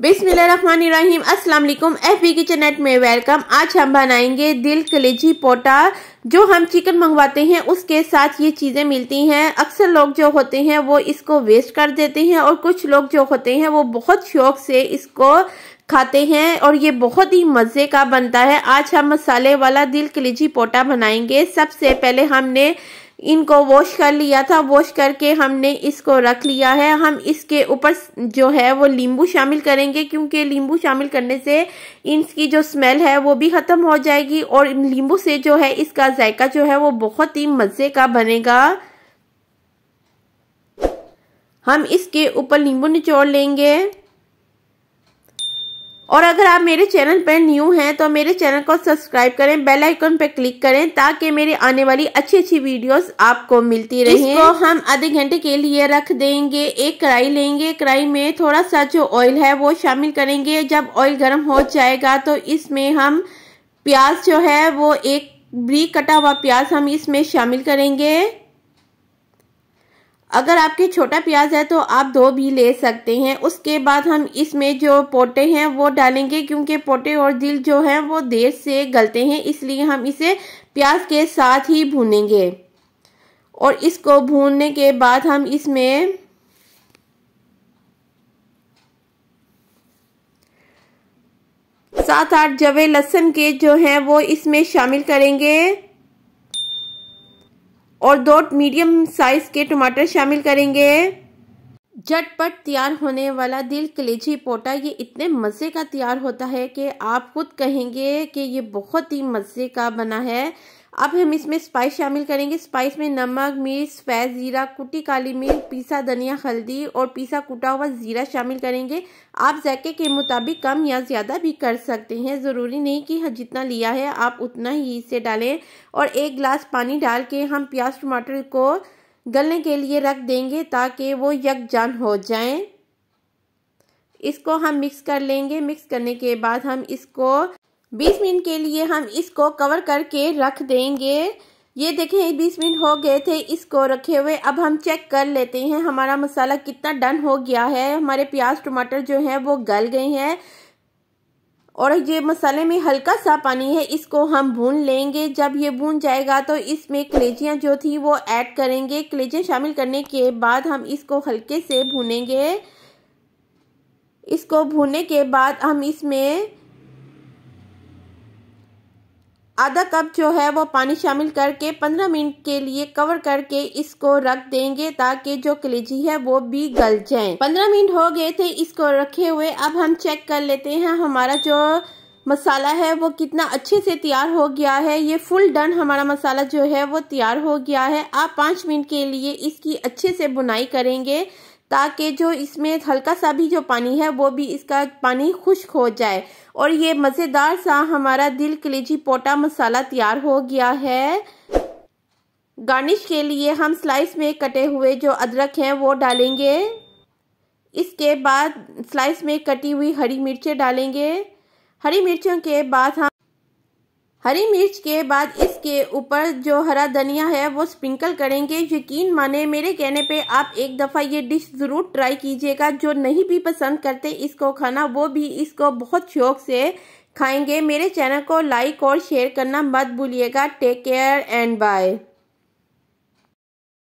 बिस्मिल्लाहिर्रहमानिर्रहीम। अस्सलाम वालेकुम। एफबी किचन नेट में वेलकम। आज हम बनाएंगे दिल कलेजी पोटा। जो हम चिकन मंगवाते हैं उसके साथ ये चीजें मिलती हैं। अक्सर लोग जो होते हैं वो इसको वेस्ट कर देते हैं और कुछ लोग जो होते हैं वो बहुत शौक से इसको खाते हैं और ये बहुत ही मजे का बनता है। आज हम मसाले वाला दिल कलेजी पोटा बनाएंगे। सबसे पहले हमने इनको वॉश कर लिया था। वॉश करके हमने इसको रख लिया है। हम इसके ऊपर जो है वो नींबू शामिल करेंगे, क्योंकि नींबू शामिल करने से इसकी जो स्मेल है वो भी खत्म हो जाएगी और नींबू से जो है इसका जायका जो है वो बहुत ही मजे का बनेगा। हम इसके ऊपर नींबू निचोड़ लेंगे। और अगर आप मेरे चैनल पर न्यू हैं तो मेरे चैनल को सब्सक्राइब करें, बेल आइकन पर क्लिक करें ताकि मेरी आने वाली अच्छी वीडियोस आपको मिलती रहे। इसको हम आधे घंटे के लिए रख देंगे। एक कढ़ाई लेंगे, कढ़ाई में थोड़ा सा जो ऑयल है वो शामिल करेंगे। जब ऑयल गर्म हो जाएगा तो इसमें हम प्याज जो है वो एक बारीक कटा हुआ प्याज हम इसमें शामिल करेंगे। अगर आपके छोटा प्याज है तो आप 2 भी ले सकते हैं। उसके बाद हम इसमें जो पोटे हैं वो डालेंगे, क्योंकि पोटे और दिल जो हैं वो देर से गलते हैं, इसलिए हम इसे प्याज के साथ ही भूनेंगे। और इसको भूनने के बाद हम इसमें सात आठ जवे लहसुन के जो हैं वो इसमें शामिल करेंगे और 2 मीडियम साइज के टमाटर शामिल करेंगे। झटपट तैयार होने वाला दिल कलेजी पोटा ये इतने मज़े का तैयार होता है कि आप खुद कहेंगे कि ये बहुत ही मज़े का बना है। अब हम इसमें स्पाइस शामिल करेंगे। स्पाइस में नमक, मिर्च, सफ़ेद ज़ीरा, कुटी काली मिर्च, पीसा धनिया, हल्दी और पीसा कुटा हुआ ज़ीरा शामिल करेंगे। आप जायके के मुताबिक कम या ज़्यादा भी कर सकते हैं। ज़रूरी नहीं कि जितना लिया है आप उतना ही इसे डालें। और 1 गिलास पानी डाल के हम प्याज टमाटर को गलने के लिए रख देंगे ताकि वो यकजान हो जाएं। इसको हम मिक्स कर लेंगे। मिक्स करने के बाद हम इसको 20 मिनट के लिए हम इसको कवर करके रख देंगे। ये देखें 20 मिनट हो गए थे इसको रखे हुए। अब हम चेक कर लेते हैं हमारा मसाला कितना डन हो गया है। हमारे प्याज टमाटर जो है वो गल गए हैं और ये मसाले में हल्का सा पानी है, इसको हम भून लेंगे। जब ये भून जाएगा तो इसमें कलेजियाँ जो थी वो ऐड करेंगे। कलेजियाँ शामिल करने के बाद हम इसको हल्के से भूनेंगे। इसको भूनने के बाद हम इसमें आधा कप जो है वो पानी शामिल करके 15 मिनट के लिए कवर करके इसको रख देंगे ताकि जो कलेजी है वो भी गल जाए। 15 मिनट हो गए थे इसको रखे हुए। अब हम चेक कर लेते हैं हमारा जो मसाला है वो कितना अच्छे से तैयार हो गया है। ये फुल डन हमारा मसाला जो है वो तैयार हो गया है। आप 5 मिनट के लिए इसकी अच्छे से बुनाई करेंगे ताकि जो इसमें हल्का सा भी जो पानी है वो भी इसका पानी खुश्क हो जाए। और ये मज़ेदार सा हमारा दिल कलेजी पोटा मसाला तैयार हो गया है। गार्निश के लिए हम स्लाइस में कटे हुए जो अदरक हैं वो डालेंगे। इसके बाद स्लाइस में कटी हुई हरी मिर्चें डालेंगे। हरी मिर्चों के बाद हम हरी मिर्च के बाद इसके ऊपर जो हरा धनिया है वो स्प्रिंकल करेंगे। यकीन माने मेरे कहने पे आप एक दफ़ा ये डिश ज़रूर ट्राई कीजिएगा। जो नहीं भी पसंद करते इसको खाना वो भी इसको बहुत शौक से खाएंगे। मेरे चैनल को लाइक और शेयर करना मत भूलिएगा। Take care and bye.